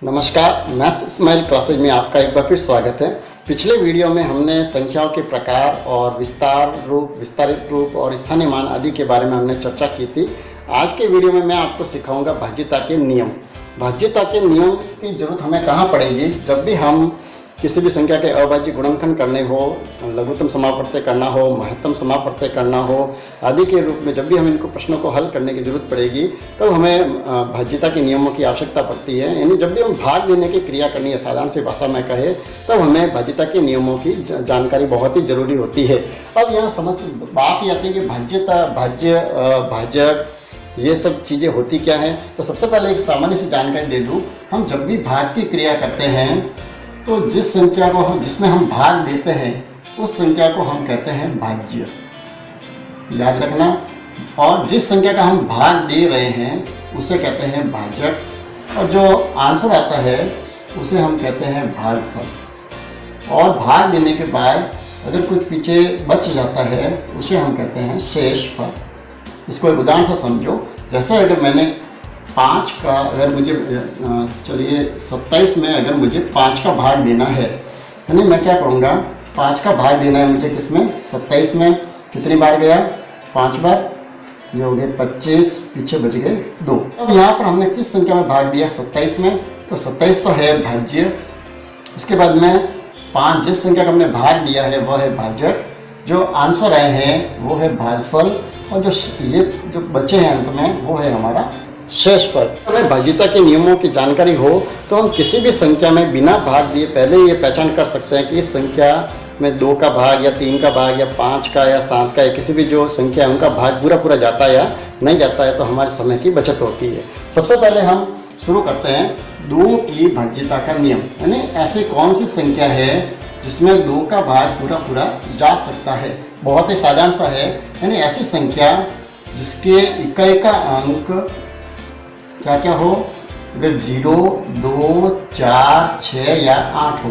नमस्कार, maths smile classes में आपका एक बार फिर स्वागत है। पिछले वीडियो में हमने संख्याओं के प्रकार और विस्तार रूप, विस्तारित रूप और स्थानीय मान आदि के बारे में हमने चर्चा की थी। आज के वीडियो में मैं आपको सिखाऊंगा भाज्यता के नियम। भाज्यता के नियम की जरूरत हमें कहाँ पड़ेगी? जब भी हम किसी भी संख्या के अभाज्य गुणनखंड करने हो, लघुत्तम समापवर्तय करना हो, महत्तम समापवर्तय करना हो आदि के रूप में जब भी हमें इनको प्रश्नों को हल करने की जरूरत पड़ेगी तब हमें भाज्यता के नियमों की आवश्यकता पड़ती है। यानी जब भी हम भाग देने की क्रिया करनी है, साधारण सी भाषा में कहे, तब हमें भाज्यता के नियमों की जानकारी बहुत ही जरूरी होती है। अब यहाँ बात ये आती है कि भाज्यता, भाज्य, भाजक, ये सब चीज़ें होती क्या हैं। तो सबसे पहले एक सामान्य सी जानकारी दे दूँ। हम जब भी भाग की क्रिया करते हैं तो जिस संख्या को जिसमें हम भाग देते हैं उस संख्या को हम कहते हैं भाज्य, याद रखना। और जिस संख्या का हम भाग दे रहे हैं उसे कहते हैं भाजक, और जो आंसर आता है उसे हम कहते हैं भागफल। और भाग देने के बाद अगर कुछ पीछे बच जाता है उसे हम कहते हैं शेषफल। इसको एक उदाहरण से समझो। जैसे अगर मैंने 5 का, अगर मुझे चलिए 27 में अगर मुझे 5 का भाग देना है, यानी मैं क्या करूँगा, 5 का भाग देना है मुझे किसमें, 27 में। कितनी बार गया? 5 बार। ये हो गए 25, पीछे बच गए 2। अब यहाँ पर हमने किस संख्या में भाग दिया? 27 में। तो 27 तो है भाज्य। उसके बाद में 5, जिस संख्या का हमने भाग दिया है वह है भाजक। जो आंसर आए हैं वो है भागफल, और जो बचे हैं अंत में वो है हमारा शेषफल। हमें भाज्यता के नियमों की जानकारी हो तो हम किसी भी संख्या में बिना भाग दिए पहले ये पहचान कर सकते हैं कि इस संख्या में 2 का भाग या 3 का भाग या 5 का या 7 का या किसी भी जो संख्या है उनका भाग पूरा जाता है या नहीं जाता है, तो हमारे समय की बचत होती है। सबसे पहले हम शुरू करते हैं 2 की भाज्यता का नियम। यानी ऐसी कौन सी संख्या है जिसमें 2 का भाग पूरा जा सकता है? बहुत ही साधारण सा है। यानी ऐसी संख्या जिसके इकाई का अंक क्या क्या हो, अगर 0, 2, 4, 6 या 8 हो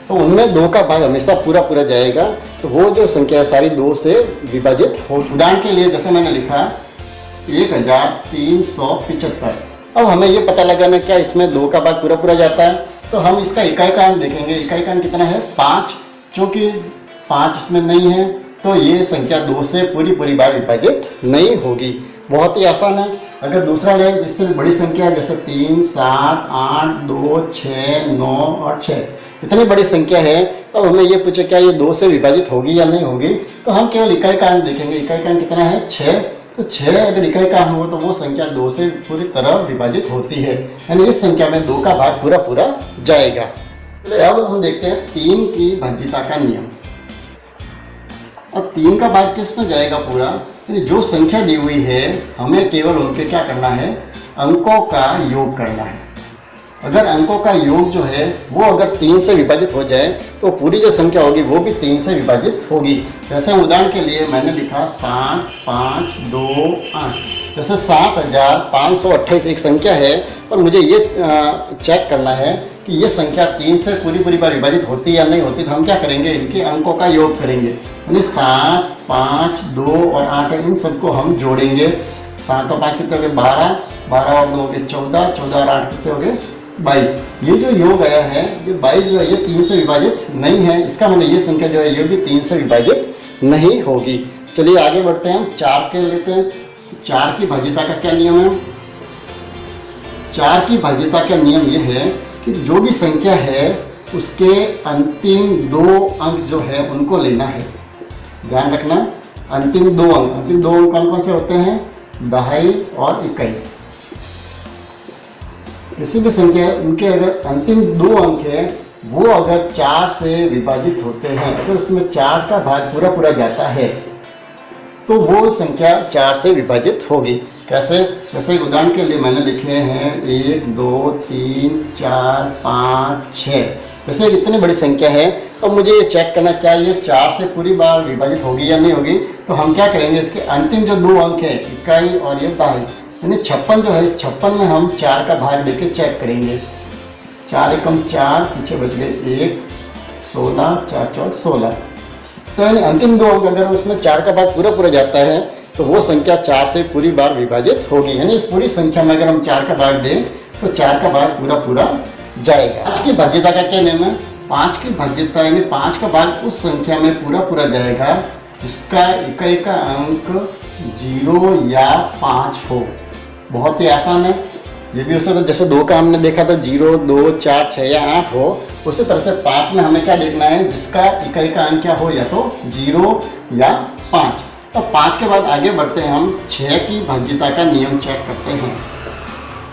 तो उनमें 2 का भाग हमेशा पूरा जाएगा। तो वो जो संख्या है सारी 2 से विभाजित हो। उदाहरण के लिए जैसे मैंने लिखा 1375। अब हमें ये पता लगाना क्या इसमें 2 का भाग पूरा जाता है, तो हम इसका इकाई का अंक देखेंगे। इकाई का अंक कितना है? 5। क्योंकि 5 इसमें नहीं है तो ये संख्या 2 से पूरी बार विभाजित नहीं होगी। बहुत ही आसान है। अगर दूसरा ले जिससे बड़ी संख्या है, जैसे 3, 7, 8, 2, 6, 9 और 6, इतनी बड़ी संख्या है, तो हमें ये पूछे क्या ये 2 से विभाजित होगी या नहीं होगी, तो हम केवल इकाई का अंक देखेंगे। इकाई का अंक कितना है? 6। तो 6 अगर इकाई का अंक हो तो वो संख्या 2 से पूरी तरह विभाजित होती है। यानी इस संख्या में 2 का भाग पूरा जाएगा। चलिए अब हम देखते हैं 3 की भाज्यता का नियम। अब 3 का भाग किस में जाएगा पूरा? यानी जो संख्या दी हुई है हमें केवल उनके क्या करना है? अंकों का योग करना है। अगर अंकों का योग जो है वो अगर 3 से विभाजित हो जाए तो पूरी जो संख्या होगी वो भी 3 से विभाजित होगी। जैसे उदाहरण के लिए मैंने लिखा 7, 5, 2, 8। जैसे 7528 एक संख्या है और मुझे ये चेक करना है कि ये संख्या 3 से पूरी बार विभाजित होती है या नहीं होती, तो हम क्या करेंगे? इनके अंकों का योग करेंगे। यानी 7, 5, 2 और 8 है, इन सबको हम जोड़ेंगे। 7 और 5 कितने हो गए? 12, 12 और 2 हो गए 14, 14 और 8 कितने हो गए? 22। ये जो योग आया है, ये 22 जो है ये 3 से विभाजित नहीं है। इसका मतलब ये संख्या जो है ये भी 3 से विभाजित नहीं होगी। चलिए आगे बढ़ते हैं, हम 4 के लेते हैं। 4 की भाज्यता का क्या नियम है? 4 की भाज्यता का नियम ये है कि जो भी संख्या है उसके अंतिम 2 अंक जो है उनको लेना है। ध्यान रखना, अंतिम 2 अंक कौन कौन से होते हैं? दहाई और इकाई। किसी भी संख्या उनके अगर अंतिम 2 अंक है वो अगर 4 से विभाजित होते हैं, अगर उसमें 4 का भाग पूरा जाता है तो वो संख्या 4 से विभाजित होगी। कैसे? जैसे उदाहरण के लिए मैंने लिखे हैं 1, 2, 3, 4, 5, 6। जैसे इतनी बड़ी संख्या है तो मुझे ये चेक करना क्या ये 4 से पूरी बार विभाजित होगी या नहीं होगी, तो हम क्या करेंगे? इसके अंतिम जो 2 अंक है इकाई और ये दहाई, यानी 56 जो है, इस 56 में हम 4 का भाग देके चेक करेंगे। 4 एकम 4, पीछे बच गए 1, 16, 4 4 16। तो यानी अंतिम 2 अंक अगर उसमें 4 का भाग पूरा जाता है तो वो संख्या 4 से पूरी बार विभाजित होगी। यानी इस पूरी संख्या में अगर हम 4 का भाग दें तो 4 का भाग पूरा पूरा जाएगा। 5 की भाज्यता का क्या नियम है? 5 की भाज्यता यानी 5 का भाग उस संख्या में पूरा पूरा जाएगा जिसका इकाई का अंक 0 या 5 हो। बहुत ही आसान है। ये भी हो सकता है जैसे 2 का हमने देखा था 0, 2, 4, 6 या 8 हो, उसी तरह से 5 में हमें क्या देखना है? जिसका इकाई का अंक क्या हो, या तो 0 या 5। तो 5 के बाद आगे बढ़ते हैं, हम 6 की भाज्यता का नियम चेक करते हैं।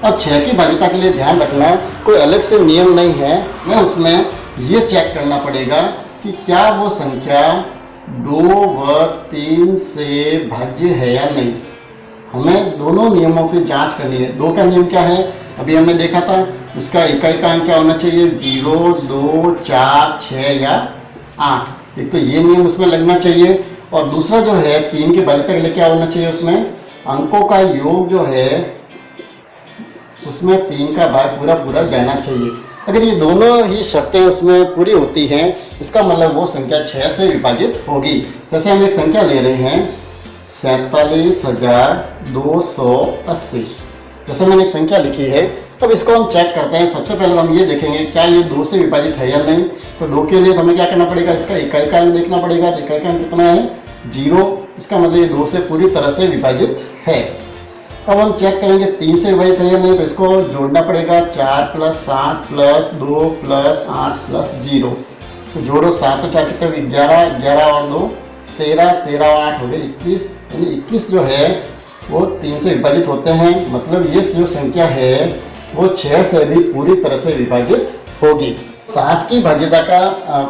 अब 6 की भाज्यता के लिए ध्यान रखना, कोई अलग से नियम नहीं है, मैं उसमें ये चेक करना पड़ेगा कि क्या वो संख्या 2 व 3 से भाज्य है या नहीं। हमें दोनों नियमों की जांच करनी है। 2 का नियम क्या है? अभी हमने देखा था, इसका इकाई का अंक क्या होना चाहिए? 0, 2, 4, 6 या 8। एक तो ये नियम उसमें लगना चाहिए, और दूसरा जो है 3 की भाज्यता के लिए क्या होना चाहिए? उसमें अंकों का योग जो है उसमें 3 का भाग पूरा पूरा जाना चाहिए। अगर ये दोनों ही शर्तें उसमें पूरी होती हैं, इसका मतलब वो संख्या 6 से विभाजित होगी। जैसे हम एक संख्या ले रहे हैं 47,280। जैसे मैंने एक संख्या लिखी है, अब इसको हम चेक करते हैं। सबसे पहले हम ये देखेंगे क्या ये 2 से विभाजित है या नहीं। तो 2 के लिए हमें क्या करना पड़ेगा? इसका इकाई का अंक देखना पड़ेगा। तो इकाई का अंक कितना है? 0। इसका मतलब ये 2 से पूरी तरह से विभाजित है। अब हम चेक करेंगे 3 से विभाजित है या नहीं, तो इसको जोड़ना पड़ेगा। 4 + 7 + 2 + 8 + 0। तो जोड़ो 7 और 4 कितने? 11, 11 और 2 13, 13 और 8 हो गए 21। यानी 21 जो है वो 3 से विभाजित होते हैं। मतलब ये जो संख्या है वो 6 से भी पूरी तरह से विभाजित होगी। 7 की भाज्यता का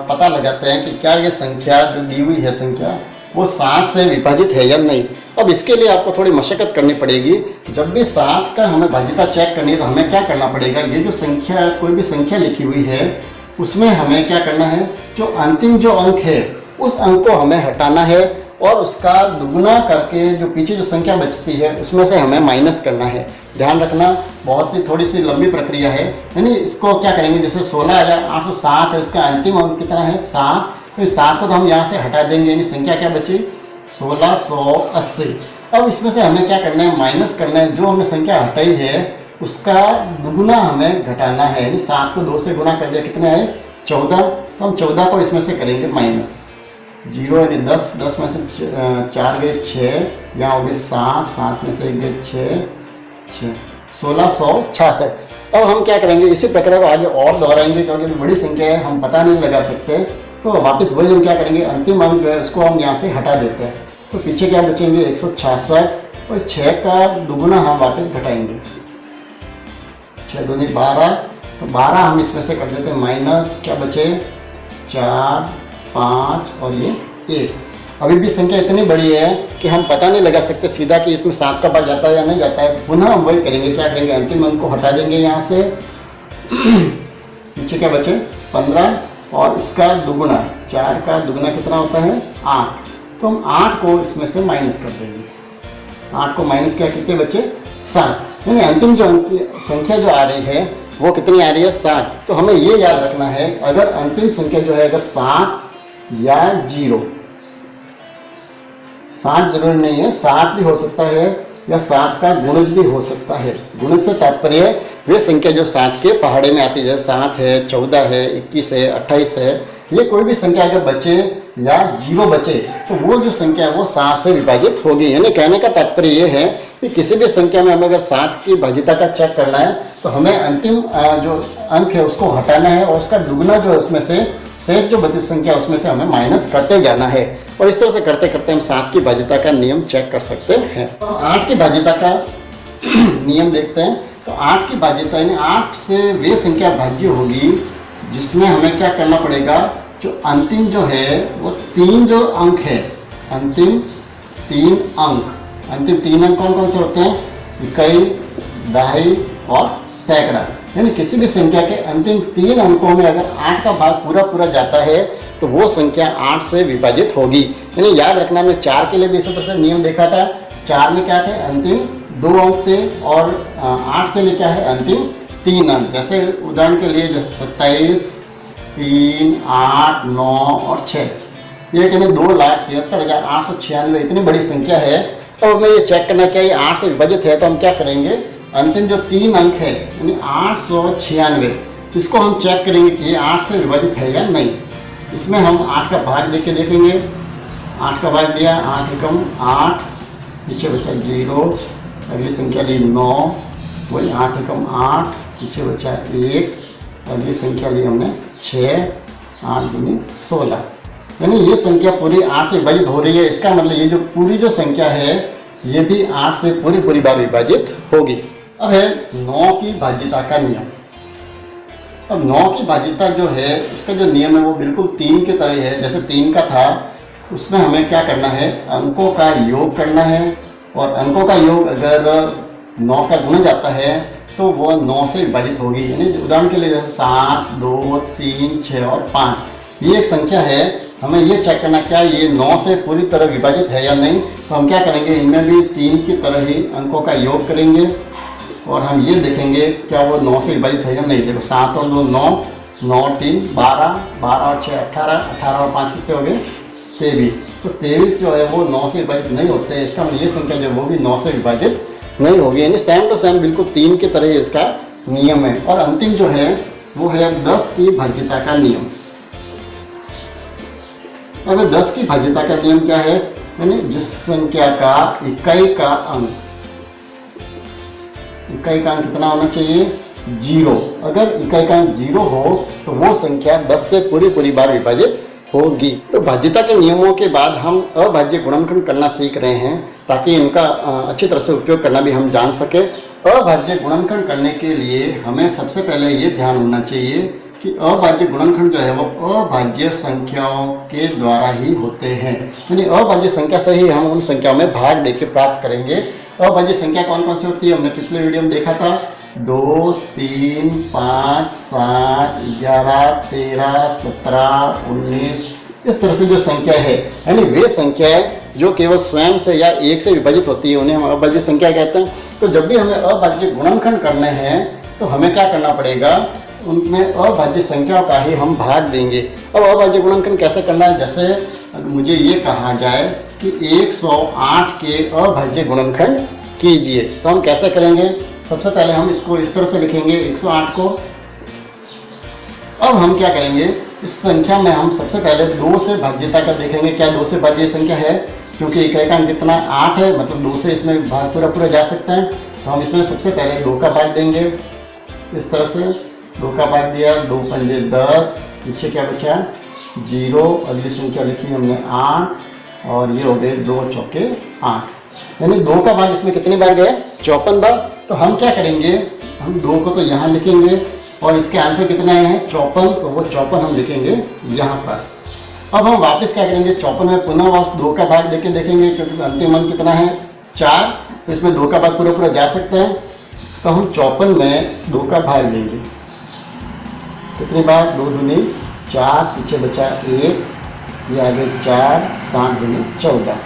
पता लगाते हैं कि क्या ये संख्या जो दी हुई है संख्या वो 7 से विभाजित है या नहीं। अब इसके लिए आपको थोड़ी मशक्कत करनी पड़ेगी। जब भी 7 का हमें भाज्यता चेक करनी है तो हमें क्या करना पड़ेगा? ये जो संख्या, कोई भी संख्या लिखी हुई है उसमें हमें क्या करना है? जो अंतिम जो अंक है उस अंक को हमें हटाना है, और उसका दुगुना करके जो पीछे जो संख्या बचती है उसमें से हमें माइनस करना है। ध्यान रखना, बहुत ही थोड़ी सी लंबी प्रक्रिया है। यानी इसको क्या करेंगे? जैसे 16,807 है, इसका अंतिम अंक कितना है? 7। तो इस 7 को तो हम यहाँ से हटा देंगे, यानी संख्या क्या बची? 1680। अब इसमें से हमें क्या करना है? माइनस करना है। जो हमने संख्या हटाई है उसका दुगुना हमें घटाना है। यानी 7 को 2 से गुना कर दिया, कितने आए? 14। तो हम 14 को इसमें से करेंगे माइनस। 0 यानी 10, 10 में से 4 गए 6, यहाँ हो गए 7, 7 में से 1 गए 6, 1666। अब हम क्या करेंगे? इसी प्रक्रिया को आगे और दोहराएंगे, क्योंकि बड़ी संख्या है, हम पता नहीं लगा सकते। तो वापस वही हम क्या करेंगे? अंतिम अंक जो है उसको हम यहाँ से हटा देते हैं। तो पीछे क्या बचेंगे? 166, और 6 का दुगुना हम वापस घटाएंगे। 6 दूनी 12, तो 12 हम इसमें से कर देते हैं माइनस। क्या बचे? 4, 5 और ये 1। अभी भी संख्या इतनी बड़ी है कि हम पता नहीं लगा सकते सीधा कि इसमें 7 का भाग जाता है या नहीं जाता है। तो पुनः हम वही करेंगे, क्या करेंगे? अंतिम अंक को हटा देंगे यहाँ से। पीछे क्या बचे? 15, और इसका दुगुना, 4 का दुगुना कितना होता है? 8। तो हम 8 को इसमें से माइनस कर देंगे। 8 को माइनस किया, कितने बचे? 7। यानी अंतिम जो संख्या जो आ रही है वो कितनी आ रही है? 7। तो हमें ये याद रखना है, अगर अंतिम संख्या जो है अगर 7 या 0, 7 जरूरी नहीं है, 7 भी हो सकता है, या 7 का गुणज भी हो सकता है। गुणज से तात्पर्य वे संख्या जो 7 के पहाड़े में आती है, 7 है, 14 है, 21 है, 28 है, ये कोई भी संख्या अगर बचे या 0 बचे तो वो जो संख्या है वो 7 से विभाजित होगी। यानी कहने का तात्पर्य ये है कि किसी भी संख्या में हमें अगर 7 की भाज्यता का चेक करना है तो हमें अंतिम जो अंक है उसको हटाना है, और उसका दुगुना जो है उसमें से शेष जो बची संख्या उसमें से हमें माइनस करते जाना है। और इस तरह से करते करते हम 7 की भाज्यता का नियम चेक कर सकते हैं। तो 8 की भाज्यता का नियम देखते हैं। तो 8 की भाज्यता यानी 8 से वे संख्या भाज्य होगी जिसमें हमें क्या करना पड़ेगा? जो अंतिम जो है वो 3 जो अंक है, अंतिम 3 अंक, अंतिम 3 अंक कौन कौन से होते हैं? इकाई, दहाई और सैकड़ा। यानी किसी भी संख्या के अंतिम 3 अंकों में अगर 8 का भाग पूरा पूरा जाता है तो वो संख्या 8 से विभाजित होगी। यानी याद रखना, हमने 4 के लिए भी इसी तरह से नियम देखा था। 4 में क्या थे? अंतिम 2 अंक थे, और 8 के लिए क्या है? अंतिम 3 अंक। जैसे उदाहरण के लिए जैसे 27, 3, 8, 9 और 6, ये कहते 2,73,896 इतनी बड़ी संख्या है। और हमें ये चेक करना क्या ये 8 से विभाजित है, तो हम क्या करेंगे? अंतिम जो 3 अंक है यानी 896, इसको हम चेक करेंगे कि 8 से विभाजित है या नहीं। इसमें हम 8 का भाग देके देखेंगे। 8 का भाग दिया, 8 एकम 8, पीछे बचा 0, अगली संख्या ली 9, वही 8 एकम 8, पीछे बचा 1, अगली संख्या ली हमने 6, 8 दूनी 16, यानी ये संख्या पूरी 8 से विभाजित हो रही है। इसका मतलब ये जो पूरी जो संख्या है ये भी 8 से पूरी बार विभाजित होगी। अब है 9 की भाज्यता का नियम। अब 9 की भाज्यता जो है उसका जो नियम है वो बिल्कुल 3 के तरह है। जैसे 3 का था उसमें हमें क्या करना है, अंकों का योग करना है, और अंकों का योग अगर 9 का गुणा जाता है तो वो 9 से विभाजित होगी। यानी उदाहरण के लिए जैसे 7, 2, 3, 6 और 5, ये एक संख्या है, हमें ये चेक करना क्या ये 9 से पूरी तरह विभाजित है या नहीं। तो हम क्या करेंगे, इनमें भी 3 की तरह ही अंकों का योग करेंगे और हम ये देखेंगे क्या वो 9 से विभाजित है या नहीं। देखो 7 और 2 9, 9 और 3 12, 12 और 6 18, 18 और 5 कितने हो गए 23। तो 23 जो है वो 9 से विभाजित नहीं होते। इसका मतलब ये संख्या जो वो भी 9 से विभाजित नहीं होगी। यानी सेम टू सेम बिल्कुल 3 की तरह ही इसका नियम है। और अंतिम जो है वो है 10 की भाज्यता का नियम। अब 10 की भाज्यता का नियम क्या है, यानी जिस संख्या का इकाई का अंक कितना होना चाहिए 0। अगर इकाई का अंक 0 हो तो वो संख्या 10 से पूरी बार विभाजित होगी। तो भाज्यता के नियमों के बाद हम अभाज्य गुणनखंड करना सीख रहे हैं ताकि इनका अच्छी तरह से उपयोग करना भी हम जान सके। अभाज्य गुणनखंड करने के लिए हमें सबसे पहले ये ध्यान होना चाहिए कि अभाज्य गुणनखंड जो है वो अभाज्य संख्याओं के द्वारा ही होते हैं। यानी अभाज्य संख्या से ही हम उन संख्याओं में भाग देके प्राप्त करेंगे। अभाज्य संख्या कौन कौन सी होती है हमने पिछले वीडियो में देखा था, 2, 3, 5, 7, 11, 13, 17, 19, इस तरह से जो संख्या है यानी वे संख्याएं जो केवल स्वयं से या 1 से विभाजित होती है उन्हें हम अभाज्य संख्या कहते हैं। तो जब भी हमें अभाज्य गुणनखंड करने हैं तो हमें क्या करना पड़ेगा, उनमें अभाज्य संख्याओं का ही हम भाग देंगे। अब अभाज्य गुणनखंड कैसे करना है, जैसे मुझे ये कहा जाए कि 108 के अभाज्य गुणनखंड कीजिए, तो हम कैसे करेंगे। सबसे पहले हम इसको इस तरह से लिखेंगे 108 को। अब हम क्या करेंगे, इस संख्या में हम सबसे पहले 2 से भाज्यता का देखेंगे, क्या 2 से भाज्य संख्या है, क्योंकि इकाई का अंक कितना 8 है, मतलब 2 से इसमें भाग पूरा जा सकता है। तो हम इसमें सबसे पहले 2 का भाग देंगे, इस तरह से 2 का भाग दिया, 2 पंजे 10, पीछे क्या बचा 0, अगली संख्या लिखी हमने 8 और ये हो गए 2 चौके 8, यानी 2 का भाग इसमें कितनी बार गया 54 बार। तो हम क्या करेंगे, हम 2 को तो यहाँ लिखेंगे और इसके आंसर कितने आए हैं 54, तो वो 54 हम लिखेंगे यहाँ पर। अब हम वापस क्या करेंगे, 54 में पुनः वापस 2 का भाग देके देखेंगे, क्योंकि अंतिम अंक कितना है 4, तो इसमें 2 का भाग पूरा जा सकता है। तो हम 54 में 2 का भाग देंगे, कितनी बार 2 दूनी 4, पीछे बचा 1, ये आगे 4, 7 दूनी 14,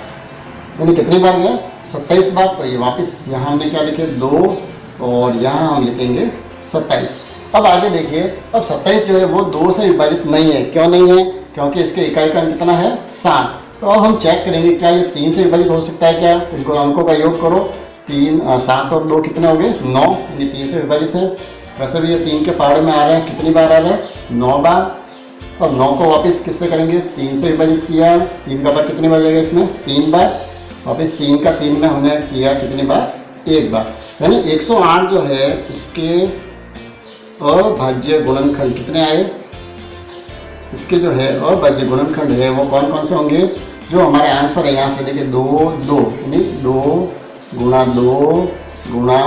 यानी कितनी बार गया 27 बार। तो ये वापस यहाँ हमने क्या लिखे 2 और यहाँ हम लिखेंगे 27। अब आगे देखिए, अब 27 जो है वो 2 से विभाजित नहीं है। क्यों नहीं है, क्योंकि इसके इकाई का अंक कितना है 7। तो अब हम चेक करेंगे क्या ये 3 से विभाजित हो सकता है क्या। इनको अंकों का योग करो, 3 7 और 2 कितने हो गए 9, यानी 3 से विभाजित है। वैसे भी ये 3 के पहाड़े में आ रहे हैं, कितनी बार आ रहे हैं 9 बार। और 9 को वापस किससे करेंगे, 3 से विभाजित किया, 3 का बार कितनी बार जाएगा इसमें 3 बार। वापस 3 का 3 में हमने किया कितनी बार 1 बार, यानी 108 जो है इसके अभाज्य गुणनखंड कितने आए, इसके जो है अभाज्य गुणनखंड है वो कौन कौन से होंगे। जो हमारे आंसर है यहाँ से देखिए 2 2, यानी 2 गुणा 2 गुणा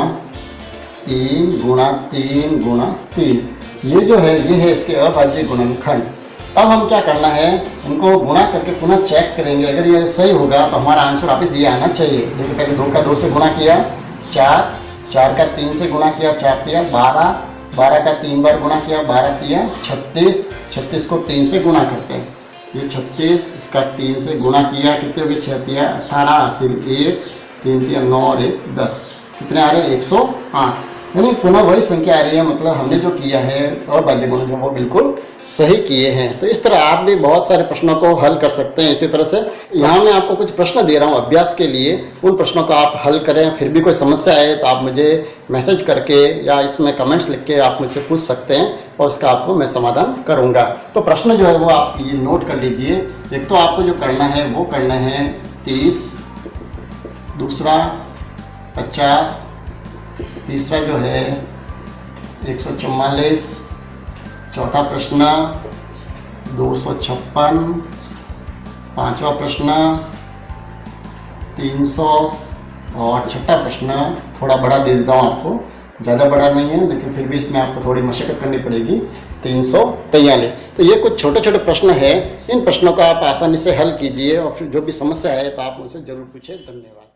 3 गुणा 3 गुणा 3, ये जो है ये है इसके अभाज्य गुणनखंड। अब हम क्या करना है, उनको गुणा करके पुनः चेक करेंगे। अगर ये सही होगा तो हमारा आंसर वापस ये आना चाहिए। देखिए पहले 2 का 2 से गुणा किया 4, 4 का 3 से गुणा किया 4 तिया 12, 12 का 3 बार गुणा किया 12 तिया 36, 36 को 3 से गुणा करते हैं, ये 36, इसका 3 से गुणा किया कितने हो गए 6 तिया 18, 80 1, 3 तिया 9 और 1 10, कितने आ रहे हैं 108, यानी पुनः वही संख्या आ रही है। मतलब हमने जो किया है अभाज्य गुणनखंड वो बिल्कुल सही किए हैं। तो इस तरह आप भी बहुत सारे प्रश्नों को हल कर सकते हैं। इसी तरह से यहाँ मैं आपको कुछ प्रश्न दे रहा हूँ अभ्यास के लिए, उन प्रश्नों को आप हल करें। फिर भी कोई समस्या आए तो आप मुझे मैसेज करके या इसमें कमेंट्स लिख के आप मुझसे पूछ सकते हैं और उसका आपको मैं समाधान करूँगा। तो प्रश्न जो है वो आप ये नोट कर लीजिए। एक तो आपको जो करना है वो करना है 30, दूसरा 50, तीसरा जो है 144, चौथा प्रश्न 256, पांचवा प्रश्न 300 और छठा प्रश्न थोड़ा बड़ा दे देता हूँ आपको, ज़्यादा बड़ा नहीं है लेकिन फिर भी इसमें आपको थोड़ी मशक्कत करनी पड़ेगी, 343। तो ये कुछ छोटे छोटे प्रश्न हैं। इन प्रश्नों को आप आसानी से हल कीजिए और फिर जो भी समस्या है तो आप मुझसे ज़रूर पूछें। धन्यवाद।